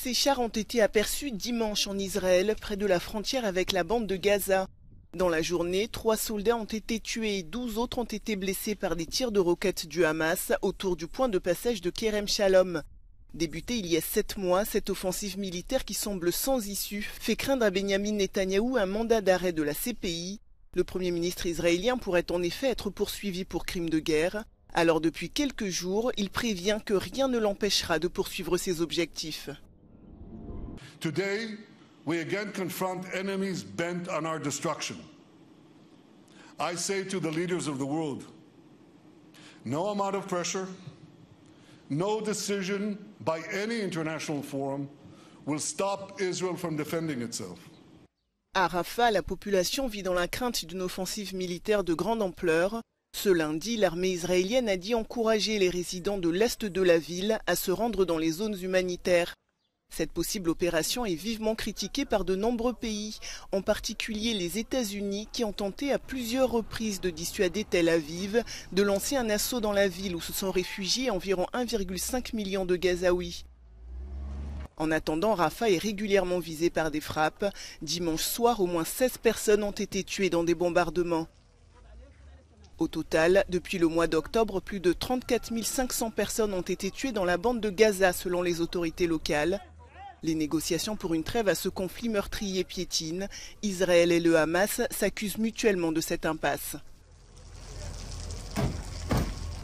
Ces chars ont été aperçus dimanche en Israël, près de la frontière avec la bande de Gaza. Dans la journée, 3 soldats ont été tués et 12 autres ont été blessés par des tirs de roquettes du Hamas autour du point de passage de Kerem Shalom. Débutée il y a 7 mois, cette offensive militaire qui semble sans issue fait craindre à Benyamin Netanyahou un mandat d'arrêt de la CPI. Le Premier ministre israélien pourrait en effet être poursuivi pour crimes de guerre. Alors depuis quelques jours, il prévient que rien ne l'empêchera de poursuivre ses objectifs. Today, we again confront enemies bent on our destruction. I say to the leaders of the world, no amount of pressure, no decision by any international forum will stop Israel from defending itself. À Rafah, la population vit dans la crainte d'une offensive militaire de grande ampleur. Ce lundi, l'armée israélienne a dit encourager les résidents de l'est de la ville à se rendre dans les zones humanitaires. Cette possible opération est vivement critiquée par de nombreux pays, en particulier les États-Unis qui ont tenté à plusieurs reprises de dissuader Tel Aviv de lancer un assaut dans la ville où se sont réfugiés environ 1,5 million de Gazaouis. En attendant, Rafah est régulièrement visée par des frappes. Dimanche soir, au moins 16 personnes ont été tuées dans des bombardements. Au total, depuis le mois d'octobre, plus de 34 500 personnes ont été tuées dans la bande de Gaza selon les autorités locales. Les négociations pour une trêve à ce conflit meurtrier piétinent. Israël et le Hamas s'accusent mutuellement de cette impasse.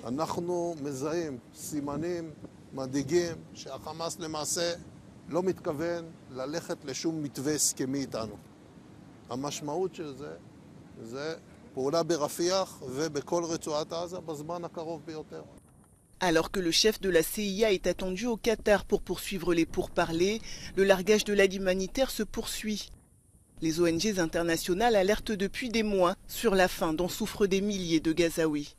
אנחנו מזהים סימנים מדאיגים שהחמאס למעשה לא מתכוון ללכת לשום מתווה הסכמי איתנו. המשמעות של זה פעולה ברפיח ובכל רצועת עזה בזמן הקרוב ביותר. Alors que le chef de la CIA est attendu au Qatar pour poursuivre les pourparlers, le largage de l'aide humanitaire se poursuit. Les ONG internationales alertent depuis des mois sur la faim dont souffrent des milliers de Gazaouis.